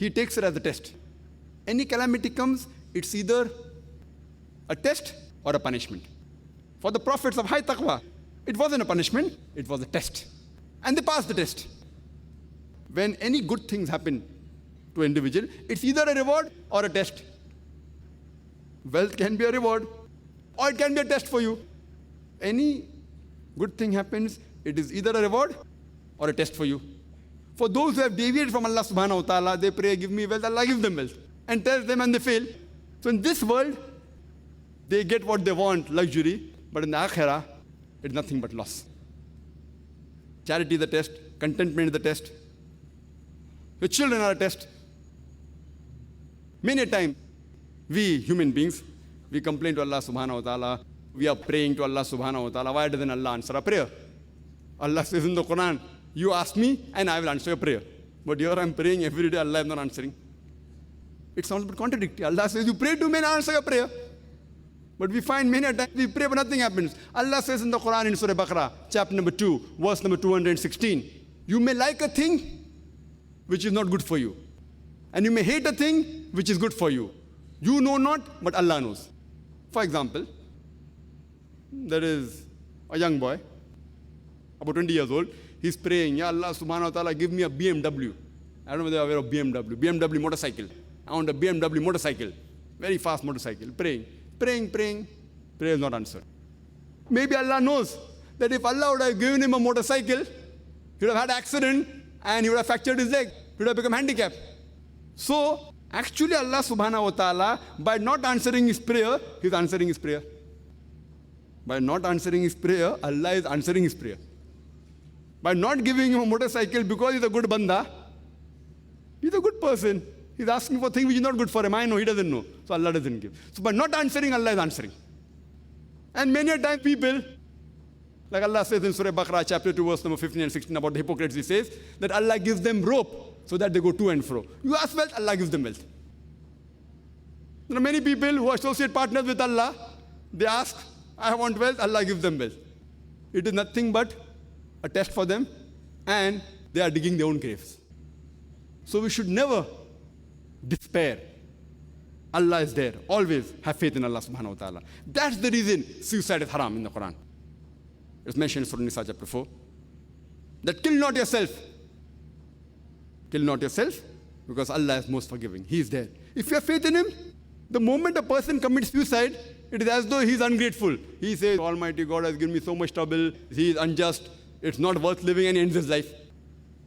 He takes it as a test. Any calamity comes, it's either a test or a punishment. For the prophets of high taqwa, it wasn't a punishment, it was a test. And they passed the test. When any good things happen to an individual, it's either a reward or a test. Wealth can be a reward, or it can be a test for you. Any good thing happens, it is either a reward or a test for you. For those who have deviated from Allah subhanahu wa ta'ala, they pray, give me wealth, Allah gives them wealth. And tells them and they fail. So in this world, they get what they want, luxury, but in the akhirah, it's nothing but loss. Charity is a test, contentment is the test. Your children are a test. Many a time, we human beings, we complain to Allah subhanahu wa ta'ala, we are praying to Allah subhanahu wa ta'ala, why doesn't Allah answer our prayer? Allah says in the Quran, you ask me and I will answer your prayer. But here I am praying every day, Allah is not answering. It sounds a bit contradictory. Allah says, you pray to me and I answer your prayer. But we find many a times we pray but nothing happens. Allah says in the Quran in Surah Baqarah, chapter number 2, verse number 216, you may like a thing which is not good for you. And you may hate a thing which is good for you. You know not, but Allah knows. For example, there is a young boy, about 20 years old. He's praying, Ya Allah subhanahu wa ta'ala, give me a BMW. I don't know whether you're aware of BMW. BMW motorcycle. I want a BMW motorcycle. Very fast motorcycle. Praying. Prayer is not answered. Maybe Allah knows that if Allah would have given him a motorcycle, he would have had an accident and he would have fractured his leg. He would have become handicapped. So, actually Allah subhanahu wa ta'ala, by not answering his prayer, he's answering his prayer. By not answering his prayer, Allah is answering his prayer. By not giving him a motorcycle because he's a good banda, he's a good person. He's asking for things which is not good for him. I know, he doesn't know. So Allah doesn't give. So by not answering, Allah is answering. And many a time people, like Allah says in Surah Baqarah, chapter 2, verse number 15 and 16 about the hypocrites, he says that Allah gives them rope so that they go to and fro. You ask wealth, Allah gives them wealth. There are many people who associate partners with Allah. They ask, I want wealth, Allah gives them wealth. It is nothing but a test for them, and they are digging their own graves. So we should never despair. Allah is there. Always have faith in Allah subhanahu wa ta'ala. That's the reason suicide is haram in the Quran. It's mentioned in Surah Nisa chapter 4. That kill not yourself. Kill not yourself, because Allah is most forgiving. He is there. If you have faith in Him, the moment a person commits suicide, it is as though he is ungrateful. He says, Almighty God has given me so much trouble. He is unjust. It's not worth living, and he ends his life.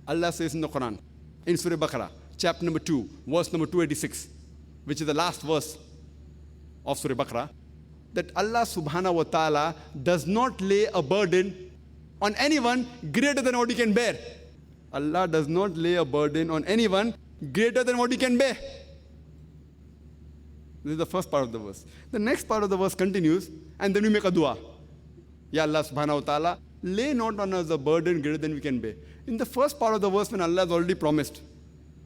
Allah says in the Quran, in Surah Baqarah, chapter number 2, verse number 286, which is the last verse of Surah Baqarah, that Allah subhanahu wa ta'ala does not lay a burden on anyone greater than what he can bear. Allah does not lay a burden on anyone greater than what he can bear. This is the first part of the verse. The next part of the verse continues, and then we make a dua. Ya Allah subhanahu wa ta'ala, lay not on us a burden greater than we can bear. In the first part of the verse, when Allah has already promised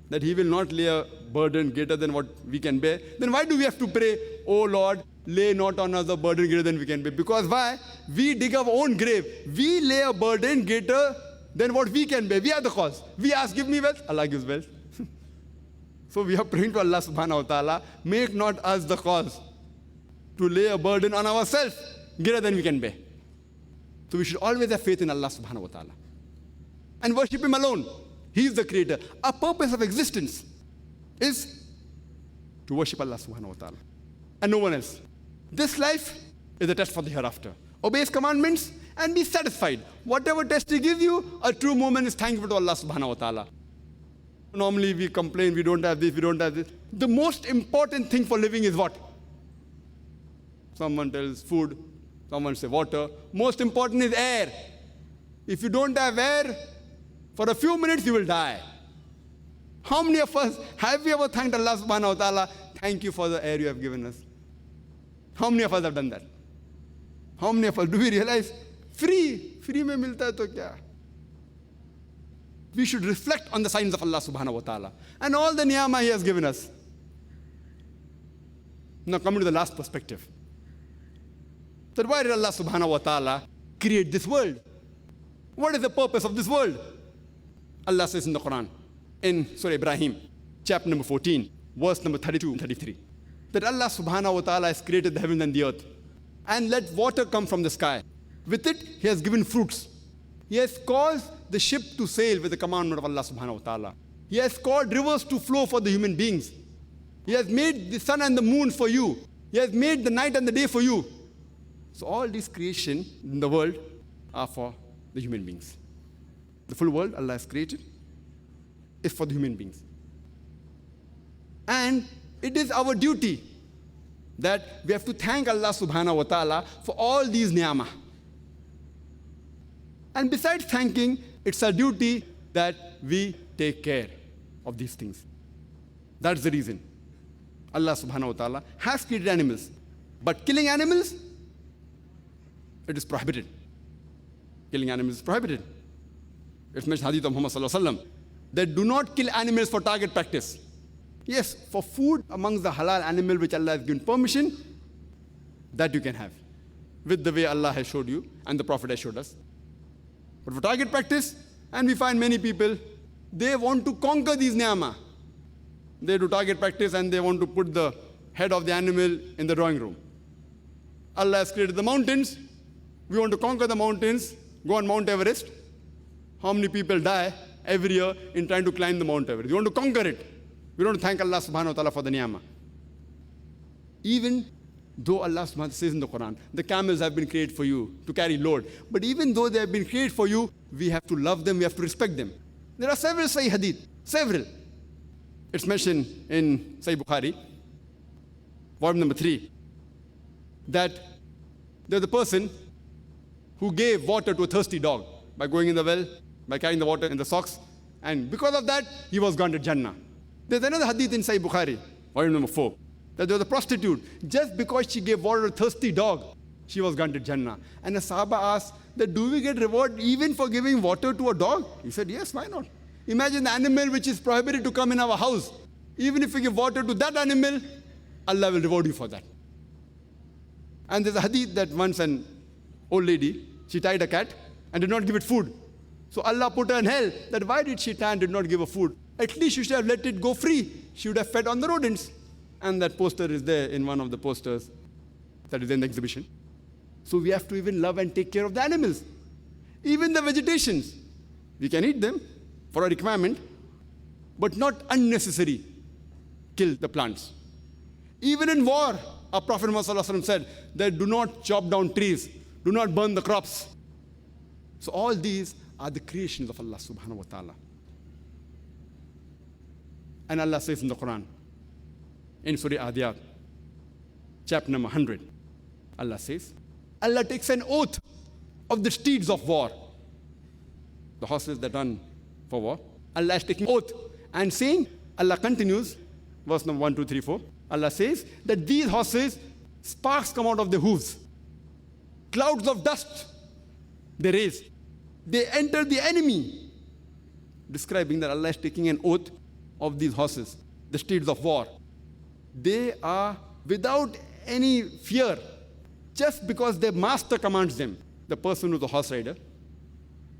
that He will not lay a burden greater than what we can bear, then why do we have to pray, oh Lord, lay not on us a burden greater than we can bear? Because why? We dig our own grave. We lay a burden greater than what we can bear. We are the cause. We ask, give me wealth. Allah gives wealth. So we are praying to Allah subhanahu wa ta'ala, make not us the cause to lay a burden on ourselves greater than we can bear. So we should always have faith in Allah subhanahu wa ta'ala and worship Him alone. He is the creator. Our purpose of existence is to worship Allah subhanahu wa ta'ala and no one else. This life is a test for the hereafter. Obey His commandments and be satisfied. Whatever test He gives you, a true moment is thankful to Allah subhanahu wa ta'ala. Normally we complain, we don't have this, we don't have this. The most important thing for living is what? Someone tells food, someone says water. Most important is air. If you don't have air, for a few minutes you will die. How many of us, have we ever thanked Allah subhanahu wa ta'ala, thank you for the air you have given us? How many of us have done that? How many of us, do we realize, free mein milta hai to kya? We should reflect on the signs of Allah subhanahu wa ta'ala and all the ni'mah He has given us. Now coming to the last perspective. That why did Allah subhanahu wa ta'ala create this world? What is the purpose of this world? Allah says in the Quran, in Surah Ibrahim, chapter number 14, verse number 32 and 33. That Allah subhanahu wa ta'ala has created the heaven and the earth and let water come from the sky. With it, He has given fruits. He has caused the ship to sail with the commandment of Allah subhanahu wa ta'ala. He has caused rivers to flow for the human beings. He has made the sun and the moon for you. He has made the night and the day for you. So all these creation in the world are for the human beings. The full world Allah has created is for the human beings. And it is our duty that we have to thank Allah subhanahu wa ta'ala for all these ni'amah. And besides thanking, it's our duty that we take care of these things. That's the reason Allah subhanahu wa ta'ala has created animals. But killing animals, it is prohibited. Killing animals is prohibited. It's mentioned in Hadith of Muhammad sallallahu alaihi wasallam that do not kill animals for target practice. Yes, for food amongst the halal animal which Allah has given permission, that you can have, with the way Allah has showed you and the Prophet has showed us. But for target practice, and we find many people, they want to conquer these ni'amah. They do target practice and they want to put the head of the animal in the drawing room. Allah has created the mountains. We want to conquer the mountains, go on Mount Everest. How many people die every year in trying to climb the Mount Everest? We want to conquer it. We don't thank Allah subhanahu wa ta'ala for the ni'amah. Even though Allah subhanahu wa ta'ala says in the Quran, the camels have been created for you to carry load. But even though they have been created for you, we have to love them, we have to respect them. There are several Sahih Hadith, several. It's mentioned in Sahih Bukhari, volume number 3, that there's a person who gave water to a thirsty dog by going in the well, by carrying the water in the socks, and because of that, he was granted Jannah. There's another hadith in Sahih Bukhari, volume number 4, that there was a prostitute. Just because she gave water to a thirsty dog, she was granted Jannah. And the Sahaba asked, that do we get reward even for giving water to a dog? He said, yes, why not? Imagine the animal which is prohibited to come in our house. Even if we give water to that animal, Allah will reward you for that. And there's a hadith that once an old lady, she tied a cat and did not give it food. So Allah put her in hell, that why did she tie and did not give her food? At least you should have let it go free. She would have fed on the rodents. And that poster is there in one of the posters that is in the exhibition. So we have to even love and take care of the animals. Even the vegetations. We can eat them for a requirement, but not unnecessary. Kill the plants. Even in war, our Prophet Muhammad said that do not chop down trees, do not burn the crops. So all these are the creations of Allah subhanahu wa ta'ala. And Allah says in the Quran, in Surah Adiyat, chapter number 100, Allah says, Allah takes an oath of the steeds of war. The horses that run for war. Allah is taking oath and saying, Allah continues, verse number 1, 2, 3, 4. Allah says that these horses, sparks come out of their hooves. Clouds of dust they raise. They enter the enemy. Describing that Allah is taking an oath of these horses, the steeds of war. They are without any fear, just because their master commands them, the person who's the horse rider.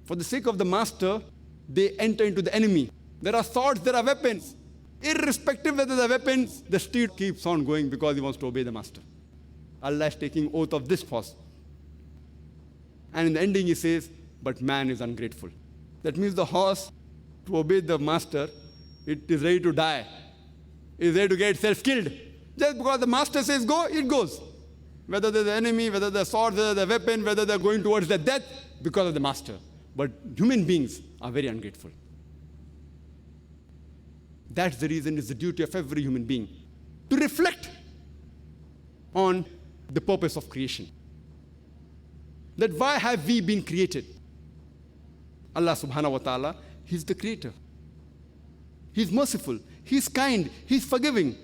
For the sake of the master, they enter into the enemy. There are swords, there are weapons. Irrespective whether the weapons, the steed keeps on going because he wants to obey the master. Allah is taking oath of this horse. And in the ending he says, but man is ungrateful. That means the horse, to obey the master, it is ready to die. It is ready to get itself killed. Just because the master says go, it goes. Whether there's the enemy, whether the sword, whether the weapon, whether they're going towards their death, because of the master. But human beings are very ungrateful. That's the reason it's the duty of every human being to reflect on the purpose of creation. That why have we been created? Allah subhanahu wa ta'ala, He's the creator. He's merciful. He's kind. He's forgiving.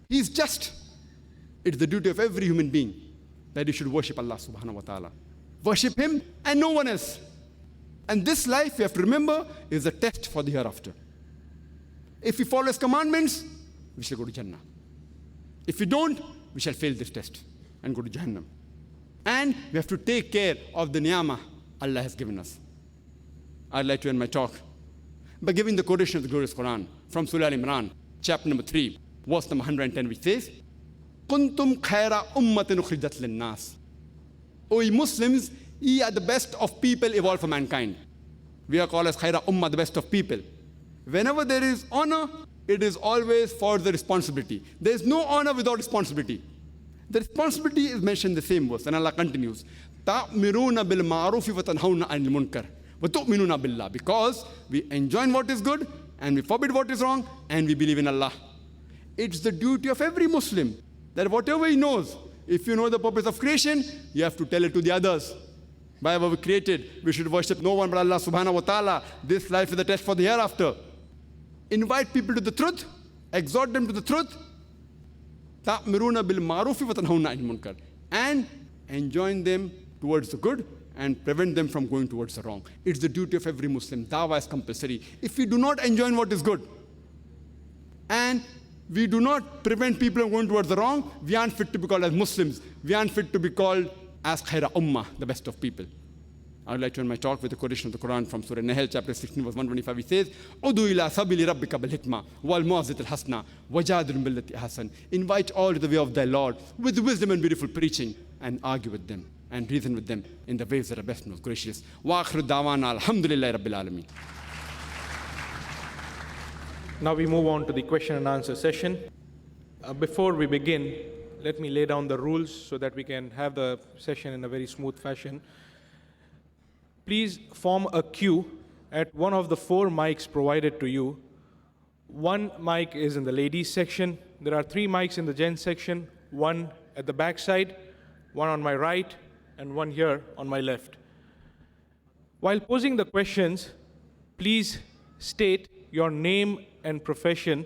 He's just. It's the duty of every human being that he should worship Allah subhanahu wa ta'ala. Worship Him and no one else. And this life, you have to remember, is a test for the hereafter. If we follow His commandments, we shall go to Jannah. If we don't, we shall fail this test and go to Jahannam. And we have to take care of the ni'amah Allah has given us. I'd like to end my talk by giving the quotation of the glorious Quran from Surah Al-Imran, chapter number 3, verse number 110, which says, Kuntum khaira ummatin ukhrijat linnas. O ye Muslims, ye are the best of people evolved for mankind. We are called as khaira ummah, the best of people. Whenever there is honor, it is always for the responsibility. There is no honor without responsibility. The responsibility is mentioned in the same verse, and Allah continues, تَأْمِرُونَ بِالْمَعْرُوفِ وَتَنْهَوْنَ عَنِ الْمُنْكَرِ وَتُؤْمِنُونَ بِاللَّهِ. Because we enjoin what is good, and we forbid what is wrong, and we believe in Allah. It's the duty of every Muslim that whatever he knows, if you know the purpose of creation, you have to tell it to the others. By what we created, we should worship no one but Allah subhanahu wa ta'ala. This life is a test for the hereafter. Invite people to the truth, exhort them to the truth, تَأْمِرُونَ بِالْمَعْرُوفِ وَتَنْهَوْنَ عَنِ الْمُنْكَرِ, and enjoin them towards the good and prevent them from going towards the wrong. It's the duty of every Muslim. Dawah is compulsory. If we do not enjoin what is good, and we do not prevent people from going towards the wrong, we aren't fit to be called as Muslims. We aren't fit to be called as khaira ummah, the best of people. I would like to end my talk with a quotation of the Quran from Surah Nahl, chapter 16, verse 125. It says, "Udu ila sabili rabbika bil hikmah wal mawazat al hasna wajadil billati ahsan." Invite all to the way of thy Lord with wisdom and beautiful preaching, and argue with them and reason with them in the ways that are best and most gracious. Wa akhiru da'wana alhamdulillahi rabbil alameen. Now we move on to the question and answer session. Before we begin, let me lay down the rules so that we can have the session in a very smooth fashion. Please form a queue at one of the 4 mics provided to you. One mic is in the ladies section. There are 3 mics in the gents section, one at the back side, one on my right, and one here on my left. While posing the questions, please state your name and profession.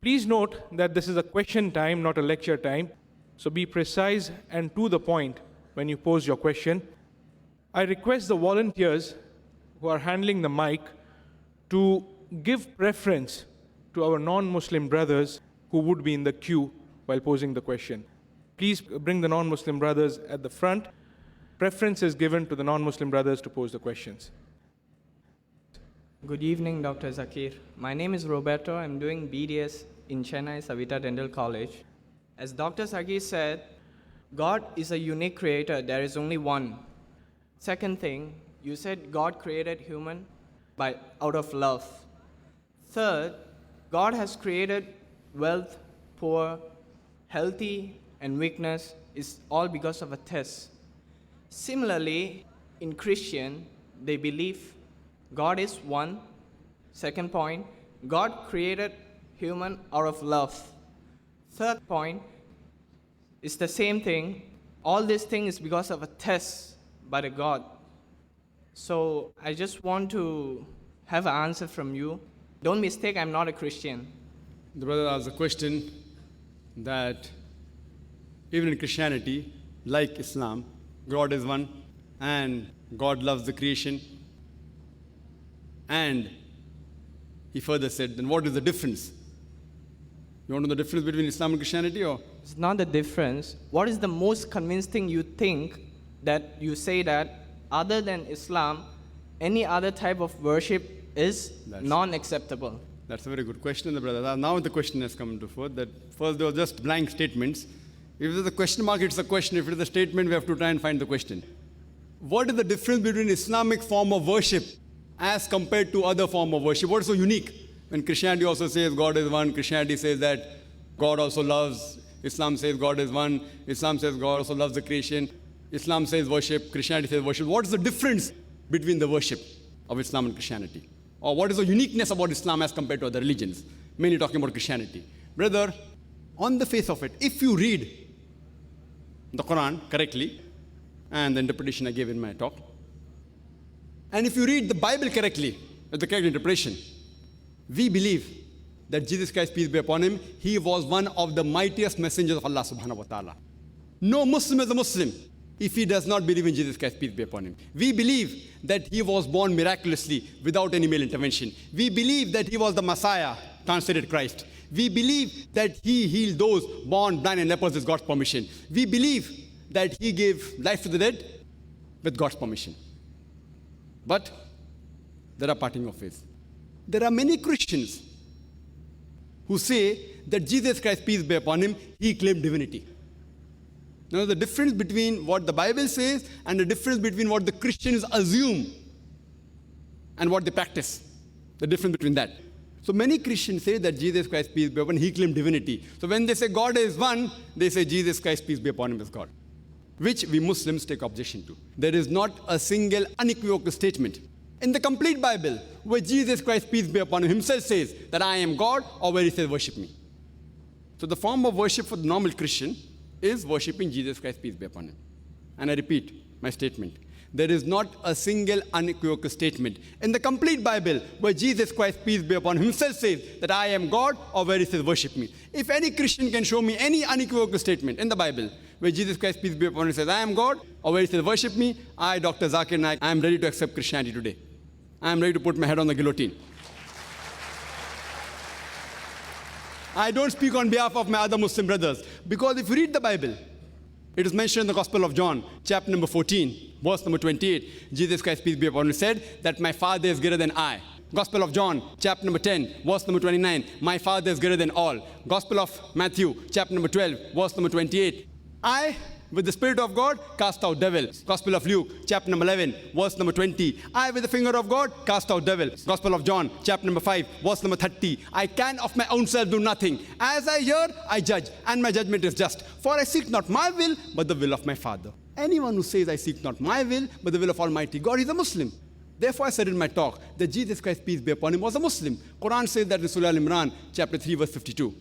Please note that this is a question time, not a lecture time, so be precise and to the point when you pose your question. I request the volunteers who are handling the mic to give preference to our non-Muslim brothers who would be in the queue while posing the question. Please bring the non-Muslim brothers at the front. Preference is given to the non-Muslim brothers to pose the questions. Good evening, Dr. Zakir. My name is Roberto. I'm doing BDS in Chennai Savita Dental College. As Dr. Zakir said, God is a unique creator. There is only one. Second thing, you said God created human out of love. Third, God has created wealth, poor, healthy, and weakness is all because of a test. Similarly, in Christian, they believe God is one. Second point, God created human out of love. Third point is the same thing. All this thing is because of a test by the God. So I just want to have an answer from you. Don't mistake, I'm not a Christian. The brother asked a question that even in Christianity, like Islam, God is one and God loves the creation. And he further said, then what is the difference? You want to know the difference between Islam and Christianity, or? It's not the difference. What is the most convincing you think that you say that other than Islam, any other type of worship is non-acceptable? That's a very good question, the brother. Now the question has come to forth that first they were just blank statements. If there's a question mark, it's a question. If it is a statement, we have to try and find the question. What is the difference between Islamic form of worship as compared to other form of worship? What is so unique? When Christianity also says God is one, Christianity says that God also loves, Islam says God is one, Islam says God also loves the creation, Islam says worship, Christianity says worship. What is the difference between the worship of Islam and Christianity? Or what is the uniqueness about Islam as compared to other religions? Mainly talking about Christianity. Brother, on the face of it, if you read the Quran correctly, and the interpretation I gave in my talk, and if you read the Bible correctly, with the correct interpretation, we believe that Jesus Christ, peace be upon him, he was one of the mightiest messengers of Allah subhanahu wa ta'ala. No Muslim is a Muslim if he does not believe in Jesus Christ, peace be upon him. We believe that he was born miraculously without any male intervention. We believe that he was the Messiah, translated Christ. We believe that he healed those born blind and lepers with God's permission. We believe that he gave life to the dead with God's permission. But there are parting of ways. There are many Christians who say that Jesus Christ, peace be upon him, he claimed divinity. Now, the difference between what the Bible says and the difference between what the Christians assume and what they practice, the difference between that. So many Christians say that Jesus Christ, peace be upon him, he claimed divinity. So when they say God is one, they say Jesus Christ, peace be upon him, is God, which we Muslims take objection to. There is not a single unequivocal statement in the complete Bible where Jesus Christ, peace be upon him, himself says that I am God, or where he says worship me. So the form of worship for the normal Christian is worshipping Jesus Christ, peace be upon him. And I repeat my statement. There is not a single unequivocal statement in the complete Bible where Jesus Christ, peace be upon him, himself says that I am God, or where he says worship me. If any Christian can show me any unequivocal statement in the Bible where Jesus Christ, peace be upon him, says I am God, or where he says worship me, I, Dr. Zakir Naik, I am ready to accept Christianity today. I am ready to put my head on the guillotine. I don't speak on behalf of my other Muslim brothers, because if you read the Bible, it is mentioned in the Gospel of John, chapter number 14, verse number 28. Jesus Christ, peace be upon him, said that my Father is greater than I. Gospel of John, chapter number 10, verse number 29. My Father is greater than all. Gospel of Matthew, chapter number 12, verse number 28. I, with the Spirit of God, cast out devils. Gospel of Luke, chapter number 11, verse number 20. I, with the finger of God, cast out devils. Gospel of John, chapter number 5, verse number 30. I can of my own self do nothing. As I hear, I judge, and my judgment is just. For I seek not my will, but the will of my Father. Anyone who says, I seek not my will, but the will of Almighty God, is a Muslim. Therefore, I said in my talk that Jesus Christ, peace be upon him, was a Muslim. Quran says that in Surah Al-Imran, chapter 3, verse 52.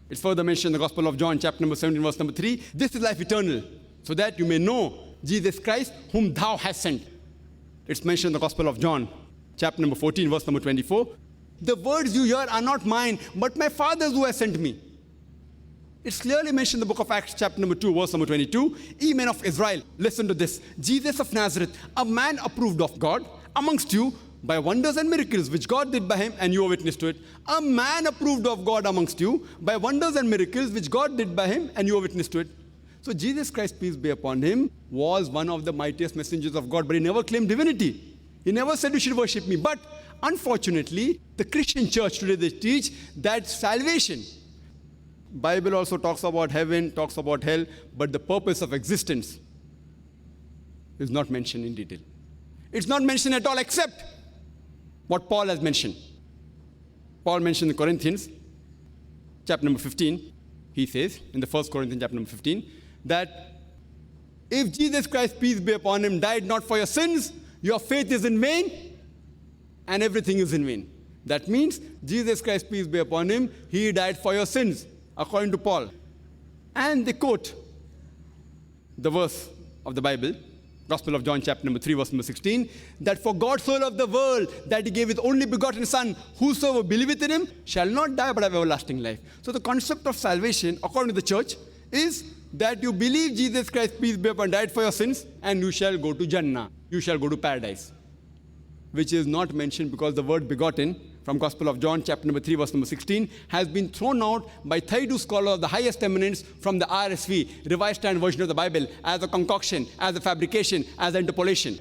It's further mentioned in the Gospel of John, chapter number 17, verse number 3. This is life eternal, so that you may know Jesus Christ, whom thou hast sent. It's mentioned in the Gospel of John, chapter number 14, verse number 24. The words you hear are not mine, but my Father's who has sent me. It's clearly mentioned in the book of Acts, chapter number 2, verse number 22. Ye men of Israel, listen to this. Jesus of Nazareth, a man approved of God amongst you by wonders and miracles which God did by him, and you are witness to it. A man approved of God amongst you by wonders and miracles which God did by him, and you are witness to it. So Jesus Christ, peace be upon him, was one of the mightiest messengers of God, but he never claimed divinity. He never said you should worship me. But unfortunately, the Christian church today, they teach that salvation. Bible also talks about heaven, talks about hell, but the purpose of existence is not mentioned in detail. It's not mentioned at all except what Paul has mentioned. Paul mentioned in Corinthians, chapter number 15, he says, in the 1 Corinthians chapter number 15, that if Jesus Christ, peace be upon him, died not for your sins, your faith is in vain, and everything is in vain. That means Jesus Christ, peace be upon him, he died for your sins, according to Paul. And they quote the verse of the Bible, Gospel of John, chapter number 3, verse number 16, that for God so loved the world that he gave his only begotten Son, whosoever believeth in him shall not die but have everlasting life. So the concept of salvation, according to the church, is that you believe Jesus Christ, peace be upon him, died for your sins, and you shall go to Jannah, you shall go to paradise, which is not mentioned because the word begotten from Gospel of John, chapter number 3, verse number 16, has been thrown out by 32 scholars of the highest eminence from the RSV, Revised Standard Version of the Bible, as a concoction, as a fabrication, as an interpolation.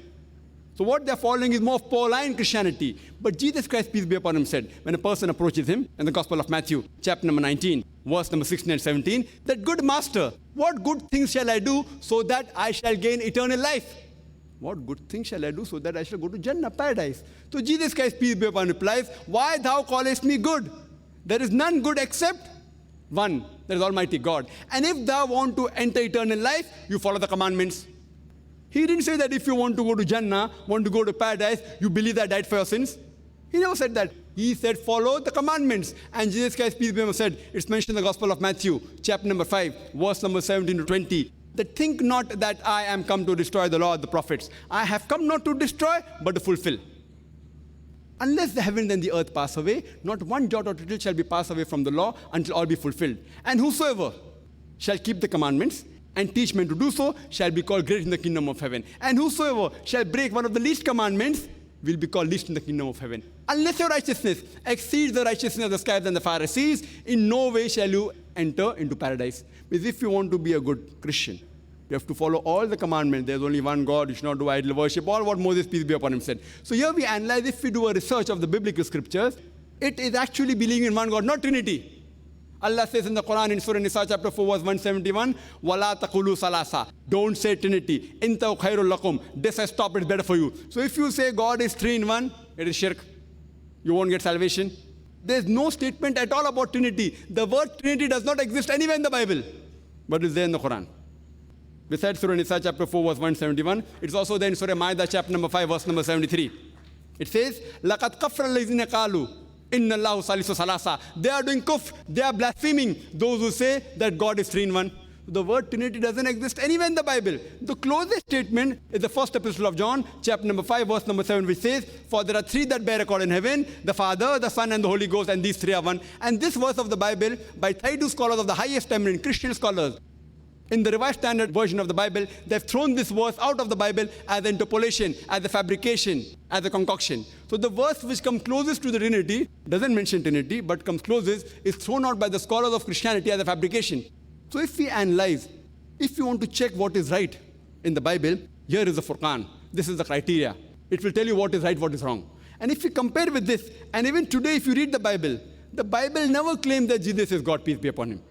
So what they're following is more of Pauline Christianity. But Jesus Christ, peace be upon him, said, when a person approaches him, in the Gospel of Matthew, chapter number 19, verse number 16 and 17, that good master, what good things shall I do so that I shall gain eternal life? What good thing shall I do so that I shall go to Jannah, paradise? So Jesus Christ, peace be upon him, replies, why thou callest me good? There is none good except one, that is Almighty God. And if thou want to enter eternal life, you follow the commandments. He didn't say that if you want to go to Jannah, want to go to paradise, you believe that I died for your sins. He never said that. He said, follow the commandments. And Jesus Christ, peace be upon him, said, it's mentioned in the Gospel of Matthew, chapter number 5, verse number 17 to 20. That think not that I am come to destroy the law of the prophets. I have come not to destroy, but to fulfill. Unless the heavens and the earth pass away, not one jot or tittle shall be passed away from the law until all be fulfilled. And whosoever shall keep the commandments and teach men to do so shall be called great in the kingdom of heaven. And whosoever shall break one of the least commandments will be called least in the kingdom of heaven. Unless your righteousness exceeds the righteousness of the scribes and the Pharisees, in no way shall you enter into paradise. Because if you want to be a good Christian, you have to follow all the commandments. There's only one God, you should not do idol worship, all what Moses, peace be upon him, said. So here we analyze, if we do a research of the biblical scriptures, it is actually believing in one God, not Trinity. Allah says in the Quran in Surah Nisa chapter 4 verse 171, وَلَا تَقُولُوا salasa. Don't say Trinity. إِنْتَوْ خَيْرٌ لَكُمْ. This has stopped, it's better for you. So if you say God is three in one, it is shirk. You won't get salvation. There's no statement at all about Trinity. The word Trinity does not exist anywhere in the Bible, but it's there in the Quran. Besides Surah Nisa chapter 4 verse 171, it's also there in Surah Ma'idah chapter number 5 verse number 73. It says, لَقَدْ كَفْرَ الَّذِينَ قَالُوا إِنَّ اللَّهُ ثَالِثُ ثَلَاثَةٍ. They are doing kufr, they are blaspheming those who say that God is three in one. The word Trinity doesn't exist anywhere in the Bible. The closest statement is the first epistle of John, chapter number 5, verse number 7, which says, for there are three that bear record in heaven, the Father, the Son, and the Holy Ghost, and these three are one. And this verse of the Bible, by 32 scholars of the highest eminent Christian scholars, in the Revised Standard Version of the Bible, they've thrown this verse out of the Bible as an interpolation, as a fabrication, as a concoction. So the verse which comes closest to the Trinity, doesn't mention Trinity, but comes closest, is thrown out by the scholars of Christianity as a fabrication. So if we analyze, if you want to check what is right in the Bible, here is the Furqan. This is the criteria. It will tell you what is right, what is wrong. And if you compare with this, and even today if you read the Bible never claims that Jesus is God, peace be upon him.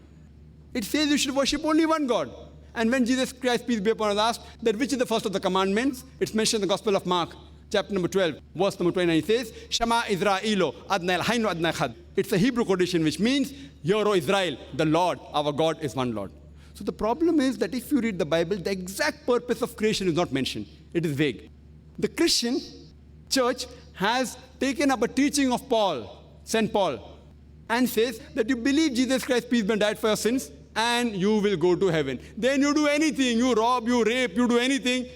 It says you should worship only one God. And when Jesus Christ, peace be upon him, asked that which is the first of the commandments, it's mentioned in the Gospel of Mark, chapter number 12, verse number 29, it says, Shema Israelo, Adnai Hainu Adnai Chad. It's a Hebrew quotation which means, Hear, O Israel, the Lord, our God is one Lord. So the problem is that if you read the Bible, the exact purpose of creation is not mentioned. It is vague. The Christian church has taken up a teaching of Paul, St. Paul, and says that you believe Jesus Christ, peace be upon him, died for your sins, and you will go to heaven. Then you do anything, you rob, you rape, you do anything.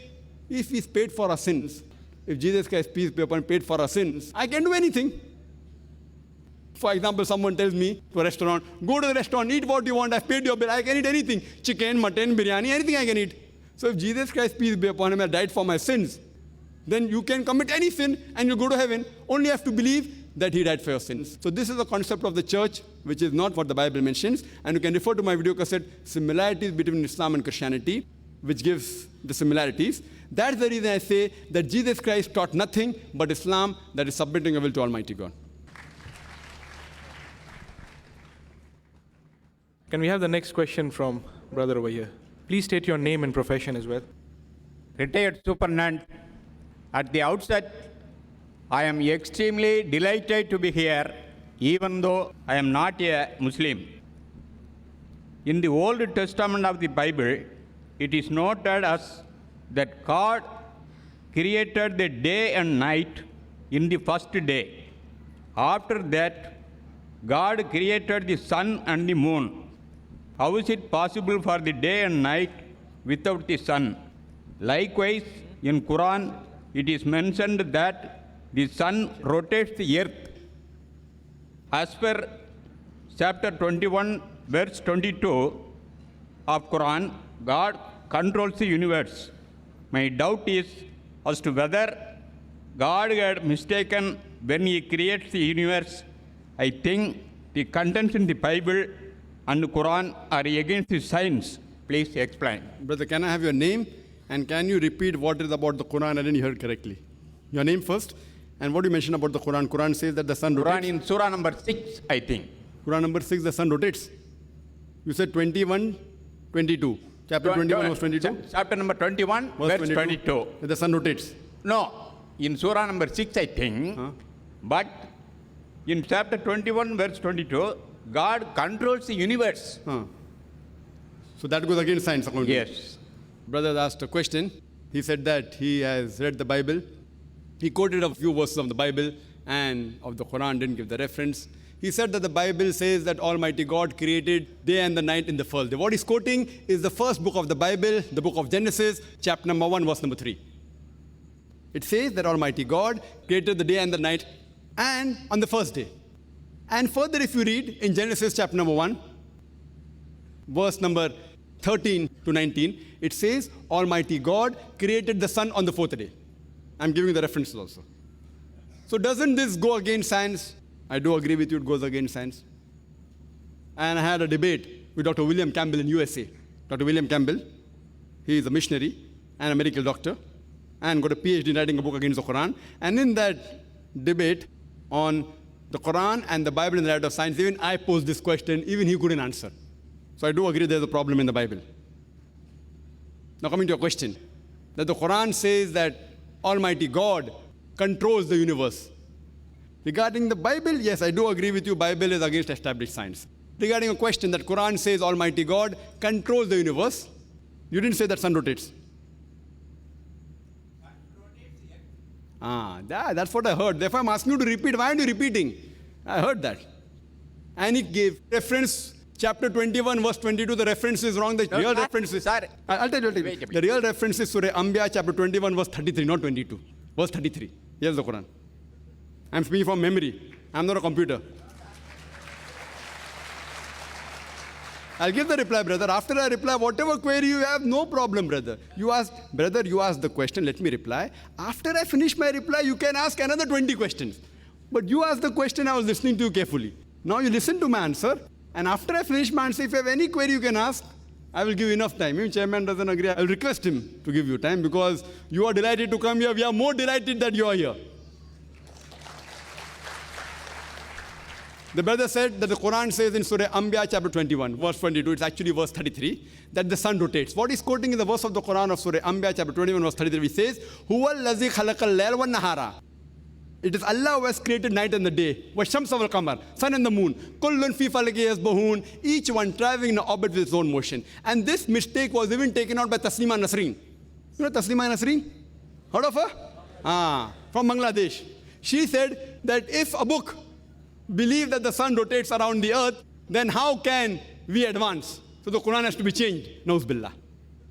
If he's paid for our sins, if Jesus Christ, peace be upon him, paid for our sins, I can do anything. For example, someone tells me to a restaurant, go to the restaurant, eat what you want, I've paid your bill, I can eat anything. Chicken, mutton, biryani, anything I can eat. So if Jesus Christ, peace be upon him, has died for my sins, then you can commit any sin and you'll go to heaven. Only have to believe that he died for your sins. So this is the concept of the church, which is not what the Bible mentions. And you can refer to my video cassette, Similarities Between Islam and Christianity, which gives the similarities. That's the reason I say that Jesus Christ taught nothing but Islam, that is submitting your will to Almighty God. Can we have the next question from brother over here? Please state your name and profession as well. Retired superintendent. At the outset, I am extremely delighted to be here, even though I am not a Muslim. In the Old Testament of the Bible, it is noted as that God created the day and night in the first day. After that, God created the sun and the moon. How is it possible for the day and night without the sun? Likewise, in Quran, it is mentioned that the sun rotates the earth. As per chapter 21, verse 22 of Quran, God controls the universe. My doubt is as to whether God had mistaken when he creates the universe. I think the contents in the Bible and the Quran are against the science. Please explain. Brother, can I have your name? And can you repeat what is about the Quran? I didn't hear it correctly. Your name first. And what you mentioned about the Quran. Quran says that the sun rotates. Quran in Surah number 6, I think. Quran number 6, the sun rotates. You said 21, 22. Chapter 21, verse 22. Chapter number 21, verse 22. The sun rotates. No, in Surah number 6, I think. But in chapter 21, verse 22, God controls the universe. So that goes against science, according to you. Yes. Brother asked a question. He said that he has read the Bible. He quoted a few verses of the Bible and of the Quran, didn't give the reference. He said that the Bible says that Almighty God created day and the night in the first day. What he's quoting is the first book of the Bible, the book of Genesis, chapter number 1, verse number 3. It says that Almighty God created the day and the night and on the first day. And further, if you read in Genesis chapter number 1, verse number 13 to 19, it says Almighty God created the sun on the fourth day. I'm giving the references also. So doesn't this go against science? I do agree with you, it goes against science. And I had a debate with Dr. William Campbell in USA. Dr. William Campbell, he is a missionary and a medical doctor and got a PhD in writing a book against the Quran. And in that debate on The Quran and the Bible in the light of science. Even I posed this question, even he couldn't answer. So I do agree there's a problem in the Bible. Now coming to your question, that the Quran says that Almighty God controls the universe. Regarding the Bible, yes, I do agree with you, Bible is against established science. Regarding a question that Quran says Almighty God controls the universe, you didn't say that sun rotates. That's what I heard. Therefore, I'm asking you to repeat. Why aren't you repeating? I heard that. And he gave reference, chapter 21, verse 22. The reference is wrong. The real reference is... Sir, I'll tell you. wait a minute. The real reference is Surah Anbiya, chapter 21, verse 33, not 22. Verse 33. Here's the Quran. I'm speaking from memory. I'm not a computer. I'll give the reply, brother. After I reply, whatever query you have, no problem, brother. You asked the question, let me reply. After I finish my reply, you can ask another 20 questions. But you asked the question, I was listening to you carefully. Now you listen to my answer, and after I finish my answer, if you have any query you can ask, I will give you enough time. If chairman doesn't agree, I'll request him to give you time because you are delighted to come here. We are more delighted that you are here. The brother said that the Quran says in Surah Anbiya chapter 21, verse 22, it's actually verse 33, that the sun rotates. What is quoting in the verse of the Quran of Surah Anbiya chapter 21, verse 33, which says, Huwa allazi khalaqal layla wan nahara. It is Allah who has created night and the day. Washamsa wal qamar, sun and the moon. Kullun fi falaki yasbahun, each one traveling in an orbit with its own motion. And this mistake was even taken out by Taslima Nasreen. You know Taslima Nasreen? Heard of her? From Bangladesh. She said that if a book believe that the sun rotates around the earth, then how can we advance? So the Quran has to be changed. Nauz billah.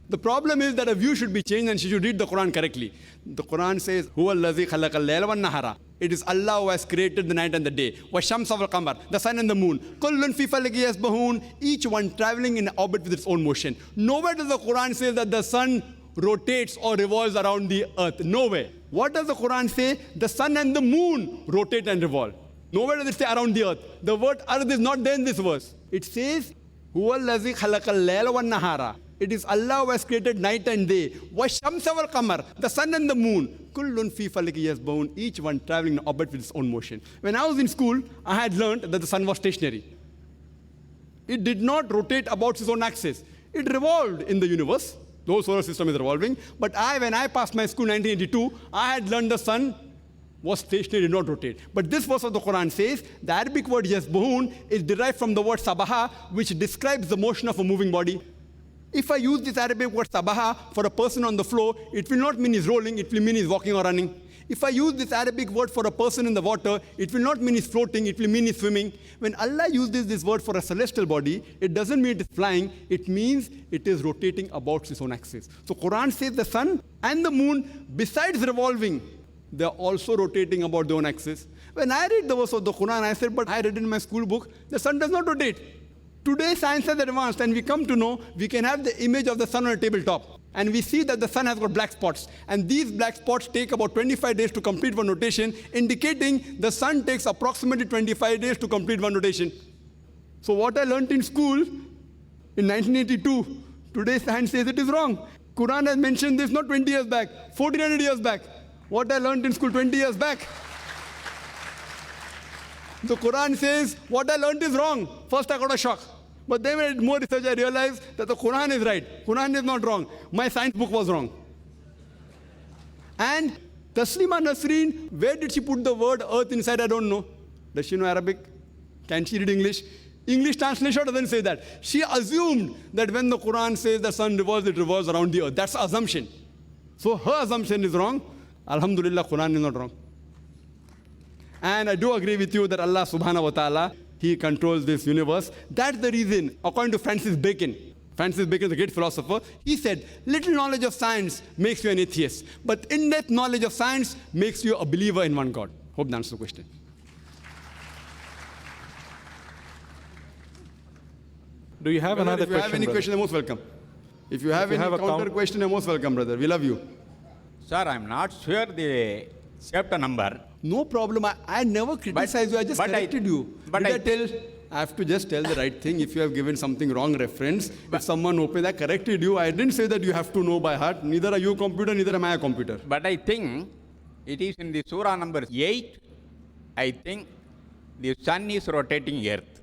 The problem is that a view should be changed and she should read the Quran correctly. The Quran says, Huwa allazi khalaqal layla wan nahara. It is Allah who has created the night and the day. Washamsa wal qamar, the sun and the moon. Kullun fi falaki yasbahun, each one traveling in orbit with its own motion. Nowhere does the Quran say that the sun rotates or revolves around the earth. Nowhere. What does the Quran say? The sun and the moon rotate and revolve. Nowhere does it say around the earth. The word earth is not there in this verse. It says, Huwa allazi khalaqal layla wan nahara. It is Allah who has created night and day. Washamsa wal qamar, the sun and the moon. Kullun fi falaki yasbahun, each one traveling in orbit with its own motion. When I was in school, I had learned that the sun was stationary. It did not rotate about its own axis. It revolved in the universe. The whole solar system is revolving. But when I passed my school in 1982, I had learned the sun was stationary, did not rotate. But this verse of the Quran says the Arabic word yasbahun is derived from the word sabaha, which describes the motion of a moving body. If I use this Arabic word sabaha for a person on the floor, it will not mean he's rolling, it will mean he's walking or running. If I use this Arabic word for a person in the water, it will not mean he's floating, it will mean he's swimming. When Allah uses this word for a celestial body, it doesn't mean it is flying, it means it is rotating about its own axis. So Quran says the sun and the moon, besides revolving, they are also rotating about their own axis. When I read the verse of the Quran, I said, but I read in my school book, the sun does not rotate. Today science has advanced and we come to know we can have the image of the sun on a tabletop. And we see that the sun has got black spots. And these black spots take about 25 days to complete one rotation, indicating the sun takes approximately 25 days to complete one rotation. So what I learned in school in 1982, today science says it is wrong. Quran has mentioned this not 20 years back, 1400 years back. What I learned in school 20 years back. The Quran says what I learned is wrong. First I got a shock. But then when I did more research, I realized that the Quran is right. Quran is not wrong. My science book was wrong. And Taslima Nasreen, where did she put the word earth inside? I don't know. Does she know Arabic? Can she read English? English translation doesn't say that. She assumed that when the Quran says the sun revolves, it revolves around the earth. That's the assumption. So her assumption is wrong. Alhamdulillah, Quran is not wrong. And I do agree with you that Allah subhanahu wa ta'ala, He controls this universe. That's the reason, according to Francis Bacon, the great philosopher, he said, little knowledge of science makes you an atheist, but in-depth knowledge of science makes you a believer in one God. Hope that answers the question. Do you have another question? If you have any question, you're most welcome. If you have any counter question, you're most welcome, brother. We love you. Sir, I'm not sure the chapter number. No problem. I never criticized you. I just corrected you. But I have to just tell the right thing. If you have given something wrong reference, if someone opens, I corrected you. I didn't say that you have to know by heart. Neither are you a computer, neither am I a computer. But I think it is in the surah number 8, I think the sun is rotating earth.